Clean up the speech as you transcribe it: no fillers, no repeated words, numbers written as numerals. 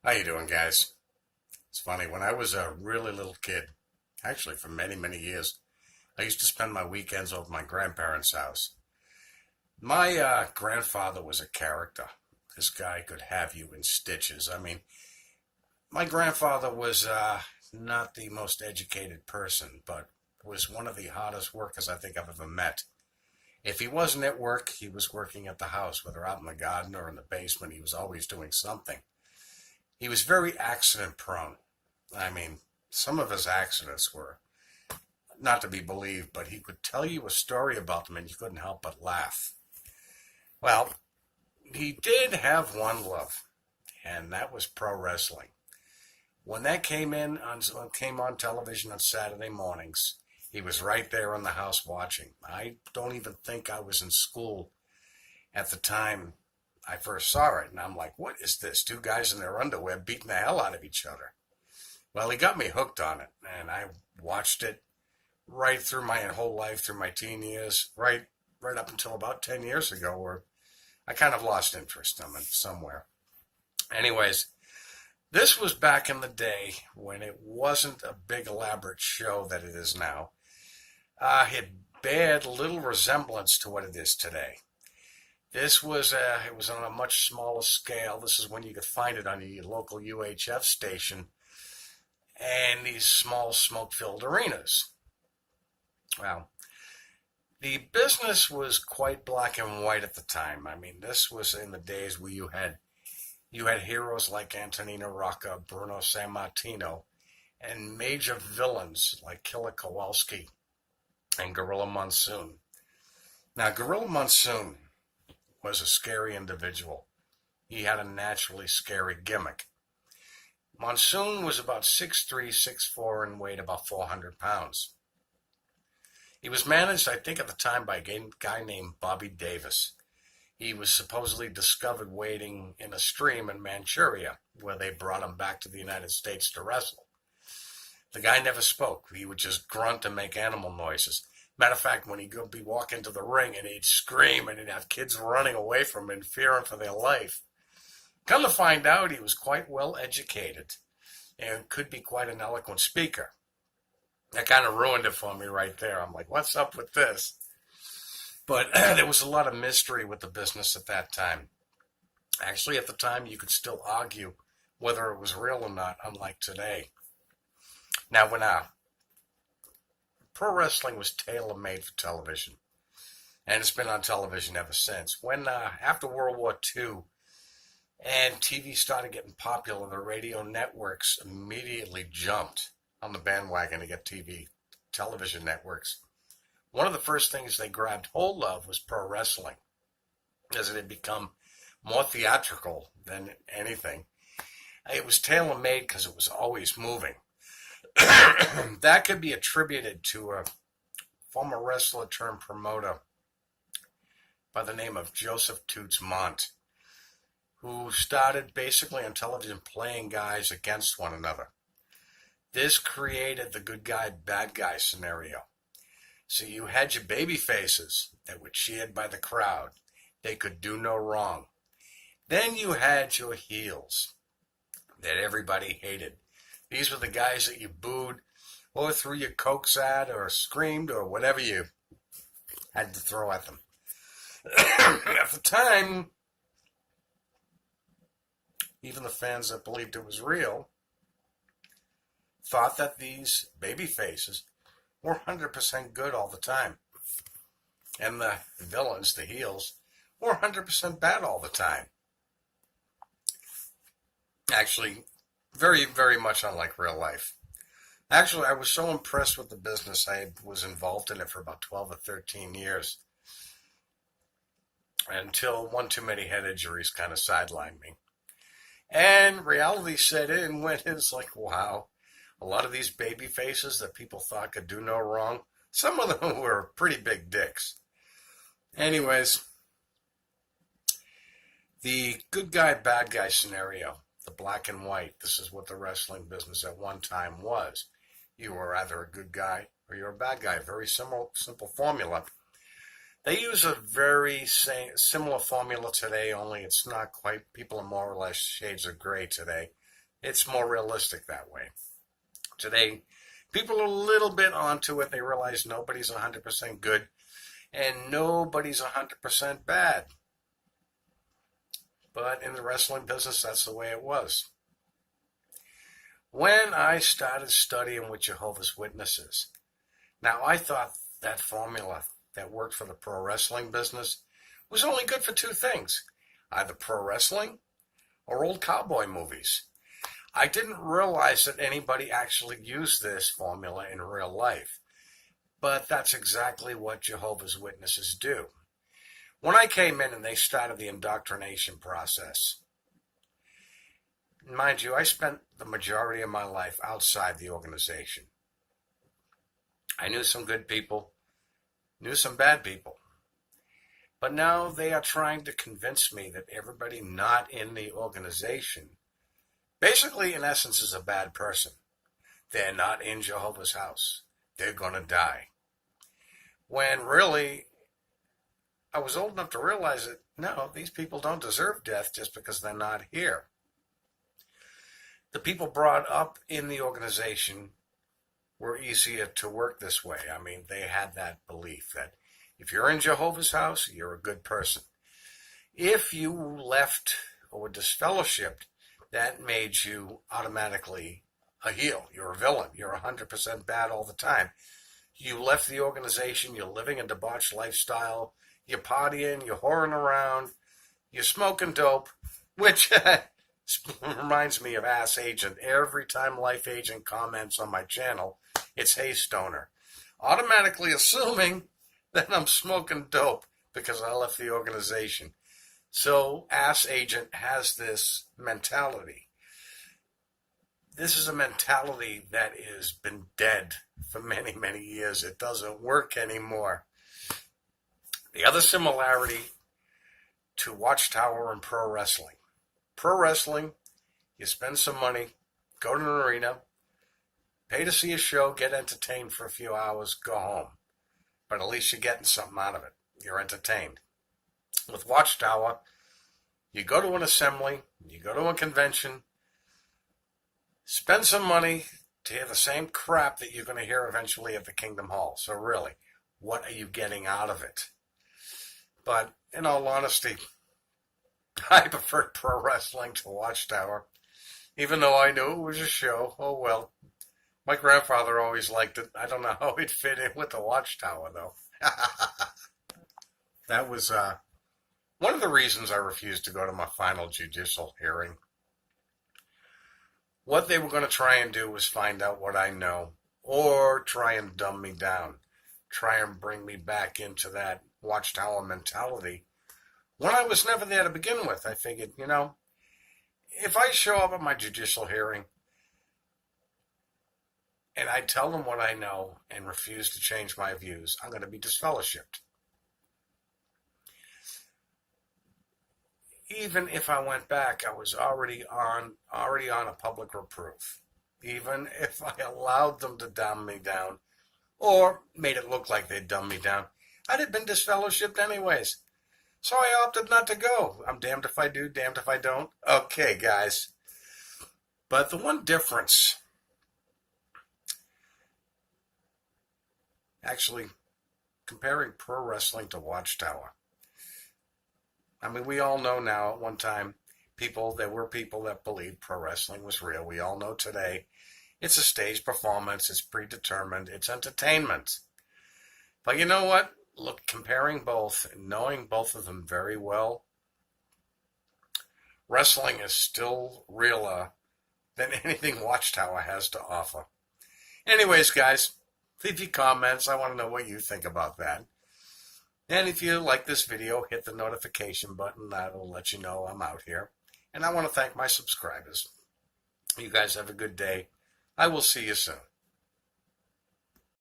How you doing, guys? It's funny, when I was a really little kid, actually for many, many years, I used to spend my weekends over at my grandparents' house. My grandfather was a character. This guy could have you in stitches. I mean, my grandfather was not the most educated person, but was one of the hardest workers I think I've ever met. If he wasn't at work, he was working at the house, whether out in the garden or in the basement. He was always doing something. He was very accident prone. I mean, some of his accidents were not to be believed, but he could tell you a story about them and you couldn't help but laugh. Well, he did have one love, and that was pro wrestling. When that came on television on Saturday mornings, he was right there in the house watching. I don't even think I was in school at the time I first saw it, and I'm like, what is this? Two guys in their underwear beating the hell out of each other. Well, he got me hooked on it, and I watched it right through my whole life, through my teen years, right up until about 10 years ago, where I kind of lost interest in it somewhere. Anyways, this was back in the day when it wasn't a big elaborate show that it is now. It bared little resemblance to what it is today. It was on a much smaller scale. This is when you could find it on your local UHF station and these small smoke-filled arenas. Well, the business was quite black and white at the time. I mean, this was in the days where you had heroes like Antonino Rocca, Bruno Sammartino, and major villains like Killer Kowalski and Gorilla Monsoon. Now, Gorilla Monsoon was a scary individual. He had a naturally scary gimmick. Monsoon was about 6'3", 6'4", and weighed about 400 pounds. He was managed, I think at the time, by a guy named Bobby Davis. He was supposedly discovered wading in a stream in Manchuria, where they brought him back to the United States to wrestle. The guy never spoke. He would just grunt and make animal noises. Matter of fact, when he'd go be walking to the ring and he'd scream and he'd have kids running away from him and fearing for their life. Come to find out, he was quite well educated and could be quite an eloquent speaker. That kind of ruined it for me right there. I'm like, what's up with this? But there was a lot of mystery with the business at that time. Actually, at the time, you could still argue whether it was real or not, unlike today. Now, when pro wrestling was tailor-made for television, and it's been on television ever since. When after World War II and TV started getting popular, the radio networks immediately jumped on the bandwagon to get television networks. One of the first things they grabbed hold of was pro wrestling, as it had become more theatrical than anything. It was tailor-made because it was always moving. That could be attributed to a former wrestler turned promoter by the name of Joseph Toots Montt, who started basically on television playing guys against one another. This created the good guy, bad guy scenario. So you had your baby faces that were cheered by the crowd. They could do no wrong. Then you had your heels that everybody hated. These were the guys that you booed or threw your cokes at or screamed or whatever you had to throw at them. At the time, even the fans that believed it was real thought that these baby faces were 100% good all the time. And the villains, the heels, were 100% bad all the time. Actually, very, very much unlike real life. Actually, I was so impressed with the business, I was involved in it for about 12 or 13 years. Until one too many head injuries kind of sidelined me. And reality set in when it's like, wow, a lot of these baby faces that people thought could do no wrong, some of them were pretty big dicks. Anyways, the good guy, bad guy scenario, the black and white, this is what the wrestling business at one time was. You were either a good guy or you're a bad guy. Very simple formula. They use a very similar formula today, only it's not quite, people are more or less shades of gray today. It's more realistic that way. Today, people are a little bit onto it. They realize nobody's 100% good and nobody's 100% bad. But in the wrestling business, that's the way it was. When I started studying with Jehovah's Witnesses, now I thought that formula that worked for the pro wrestling business was only good for two things, either pro wrestling or old cowboy movies. I didn't realize that anybody actually used this formula in real life, but that's exactly what Jehovah's Witnesses do. When I came in and they started the indoctrination process, mind you, I spent the majority of my life outside the organization. I knew some good people, knew some bad people. But now they are trying to convince me that everybody not in the organization, basically in essence, is a bad person. They're not in Jehovah's house. They're going to die. When really, I was old enough to realize that, no, these people don't deserve death just because they're not here. The people brought up in the organization were easier to work this way. I mean, they had that belief that if you're in Jehovah's house, you're a good person. If you left or were disfellowshipped, that made you automatically a heel. You're a villain. You're 100% bad all the time. You left the organization. You're living a debauched lifestyle. You're partying. You're whoring around. You're smoking dope, which reminds me of Ass Agent. Every time Life Agent comments on my channel, it's Hey Stoner, automatically assuming that I'm smoking dope because I left the organization. So Ass Agent has this mentality. This is a mentality that has been dead for many, many years. It doesn't work anymore. The other similarity to Watchtower and pro wrestling. Pro wrestling, you spend some money, go to an arena, pay to see a show, get entertained for a few hours, go home. But at least you're getting something out of it. You're entertained. With Watchtower, you go to an assembly, you go to a convention, spend some money to hear the same crap that you're going to hear eventually at the Kingdom Hall. So really, what are you getting out of it? But in all honesty, I preferred pro wrestling to Watchtower, even though I knew it was a show. Oh well. My grandfather always liked it. I don't know how it fit in with the Watchtower, though. That was one of the reasons I refused to go to my final judicial hearing. What they were going to try and do was find out what I know, or try and dumb me down, try and bring me back into that Watchtower mentality, when I was never there to begin with. I figured, if I show up at my judicial hearing, and I tell them what I know and refuse to change my views, I'm going to be disfellowshipped. Even if I went back, I was already on a public reproof. Even if I allowed them to dumb me down, or made it look like they'd dumb me down, I'd have been disfellowshipped anyways. So I opted not to go. I'm damned if I do, damned if I don't. Okay, guys. But the one difference, actually, comparing pro wrestling to Watchtower. I mean, we all know now at one time, there were people that believed pro wrestling was real. We all know today it's a stage performance, it's predetermined, it's entertainment. But you know what? Look, comparing both, knowing both of them very well, wrestling is still realer than anything Watchtower has to offer. Anyways, guys, leave your comments. I want to know what you think about that. And if you like this video, hit the notification button. That'll let you know I'm out here. And I want to thank my subscribers. You guys have a good day. I will see you soon.